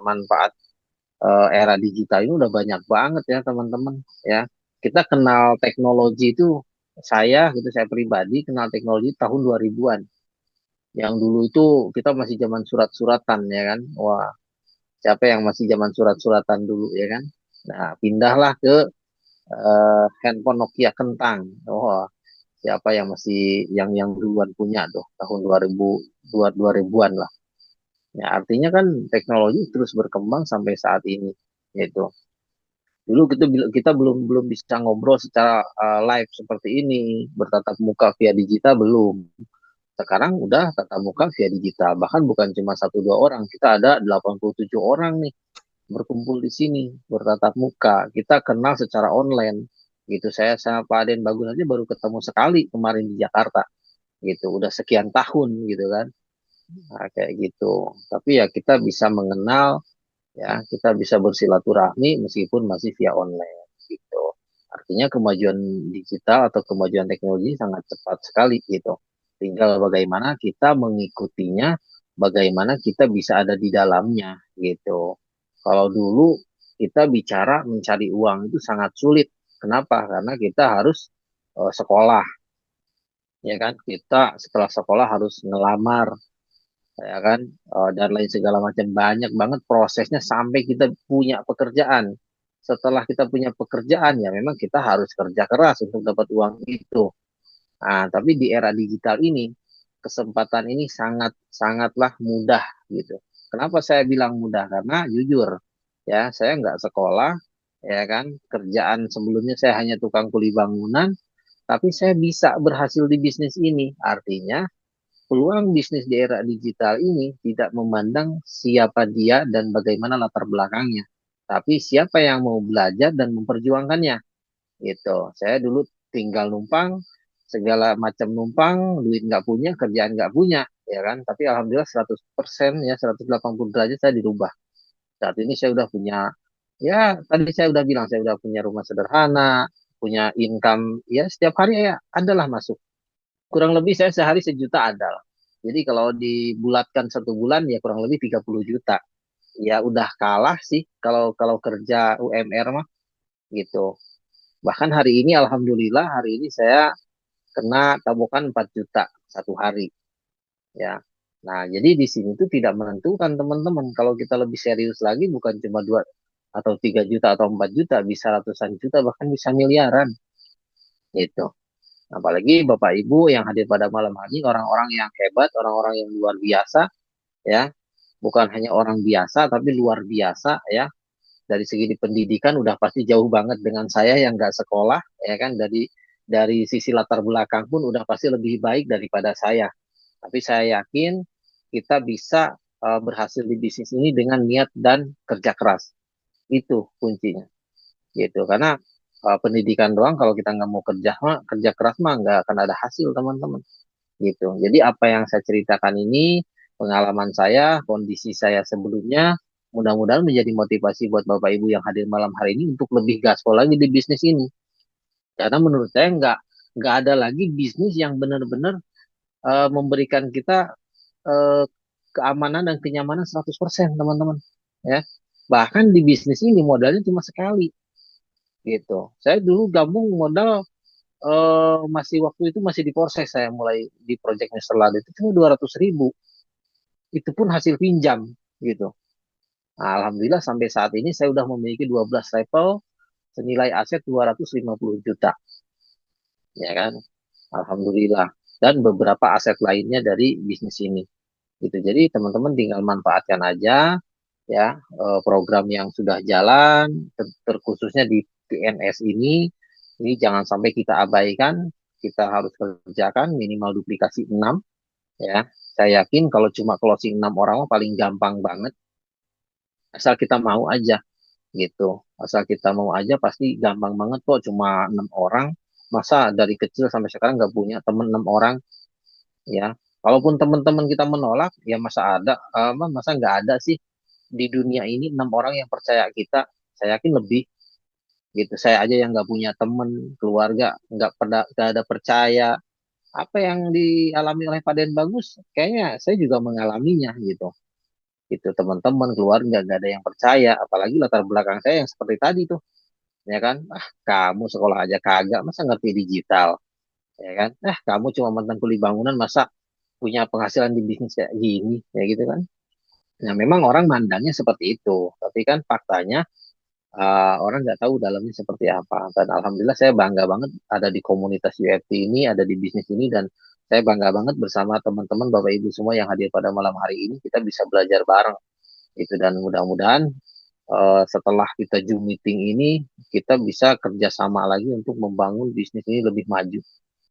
manfaat era digital ini udah banyak banget ya teman-teman ya. Kita kenal teknologi itu, saya pribadi kenal teknologi tahun 2000-an. Yang dulu itu kita masih zaman surat-suratan ya kan. Wah, siapa yang masih zaman surat-suratan dulu ya kan. Nah, pindahlah ke handphone Nokia kentang. Oh, siapa yang masih yang duluan punya tuh tahun 2000-an lah. Ya, artinya kan teknologi terus berkembang sampai saat ini gitu. Dulu kita belum belum bisa ngobrol secara live seperti ini, bertatap muka via digital belum. Sekarang udah tatap muka via digital. Bahkan bukan cuma satu dua orang, kita ada 87 orang nih berkumpul di sini bertatap muka. Kita kenal secara online gitu. Saya sama Pak Aden Bagus aja baru ketemu sekali kemarin di Jakarta gitu. Udah sekian tahun gitu kan. Nah, kayak gitu. Tapi ya kita bisa mengenal, ya kita bisa bersilaturahmi meskipun masih via online gitu. Artinya kemajuan digital atau kemajuan teknologi sangat cepat sekali gitu. Tinggal bagaimana kita mengikutinya, bagaimana kita bisa ada di dalamnya gitu. Kalau dulu kita bicara mencari uang itu sangat sulit. Kenapa? Karena kita harus sekolah, ya kan? Kita setelah sekolah harus ngelamar, ya kan. Dan lain segala macam, banyak banget prosesnya sampai kita punya pekerjaan. Setelah kita punya pekerjaan ya memang kita harus kerja keras untuk dapat uang itu. Nah, tapi di era digital ini kesempatan ini sangat sangatlah mudah gitu. Kenapa saya bilang mudah? Karena jujur ya saya nggak sekolah, ya kan, kerjaan sebelumnya saya hanya tukang kuli bangunan, tapi saya bisa berhasil di bisnis ini. Artinya peluang bisnis di era digital ini tidak memandang siapa dia dan bagaimana latar belakangnya, tapi siapa yang mau belajar dan memperjuangkannya. Gitu. Saya dulu tinggal numpang, segala macam numpang, duit nggak punya, kerjaan nggak punya, ya kan. Tapi alhamdulillah 100% ya 180 derajat saya dirubah. Saat ini saya udah punya, ya tadi saya udah bilang saya udah punya rumah sederhana, punya income, ya setiap hari ya adalah masuk. Kurang lebih saya sehari sejuta ada lah. Jadi kalau dibulatkan satu bulan ya kurang lebih 30 juta. Ya udah kalah sih kalau kalau kerja UMR mah gitu. Bahkan hari ini alhamdulillah hari ini saya kena tabokan 4 juta satu hari ya. Nah, jadi di sini tuh tidak menentukan teman-teman. Kalau kita lebih serius lagi bukan cuma 2 atau 3 juta atau 4 juta, bisa ratusan juta bahkan bisa miliaran gitu. Apalagi Bapak Ibu yang hadir pada malam hari ini orang-orang yang hebat, orang-orang yang luar biasa ya. Bukan hanya orang biasa tapi luar biasa ya. Dari segi pendidikan udah pasti jauh banget dengan saya yang nggak sekolah ya kan, dari sisi latar belakang pun udah pasti lebih baik daripada saya. Tapi saya yakin kita bisa berhasil di bisnis ini dengan niat dan kerja keras. Itu kuncinya gitu. Karena pendidikan doang kalau kita nggak mau kerja mah, kerja keras mah nggak akan ada hasil teman-teman gitu. Jadi apa yang saya ceritakan ini pengalaman saya, kondisi saya sebelumnya, mudah-mudahan menjadi motivasi buat Bapak Ibu yang hadir malam hari ini untuk lebih gaspol lagi di bisnis ini. Karena menurut saya nggak ada lagi bisnis yang benar-benar memberikan kita eh, keamanan dan kenyamanan 100% teman-teman. Ya. Bahkan di bisnis ini modalnya cuma sekali gitu. Saya dulu gabung modal masih waktu itu masih di proses, saya mulai di project Mr. Lado itu cuma 200.000, itu pun hasil pinjam gitu. Nah, alhamdulillah sampai saat ini saya sudah memiliki 12 level senilai aset 250 juta ya kan, alhamdulillah, dan beberapa aset lainnya dari bisnis ini gitu. Jadi teman-teman tinggal manfaatkan aja ya program yang sudah jalan, terkhususnya di PNS ini jangan sampai kita abaikan, kita harus kerjakan minimal duplikasi 6 ya. Saya yakin kalau cuma closing 6 orang mah paling gampang banget, asal kita mau aja gitu. Asal kita mau aja pasti gampang banget kok, cuma 6 orang. Masa dari kecil sampai sekarang nggak punya temen 6 orang ya. Kalaupun teman-teman kita menolak, ya masa ada, masa nggak ada sih di dunia ini 6 orang yang percaya kita. Saya yakin lebih gitu. Saya aja yang nggak punya temen, keluarga nggak ada percaya. Apa yang dialami oleh Pak Den Bagus, kayaknya saya juga mengalaminya gitu. Itu teman-teman, keluarga, nggak ada yang percaya. Apalagi latar belakang saya yang seperti tadi tuh, ya kan? Ah, kamu sekolah aja kagak, masa ngerti digital, ya kan? Ah, kamu cuma mantan kuli bangunan, masa punya penghasilan di bisnis kayak gini, ya gitu kan? Nah, memang orang mandangnya seperti itu, tapi kan faktanya orang nggak tahu dalamnya seperti apa. Dan alhamdulillah saya bangga banget ada di komunitas UFT ini, ada di bisnis ini, dan saya bangga banget bersama teman-teman Bapak Ibu semua yang hadir pada malam hari ini. Kita bisa belajar bareng itu, dan mudah-mudahan setelah kita Zoom meeting ini kita bisa kerjasama lagi untuk membangun bisnis ini lebih maju.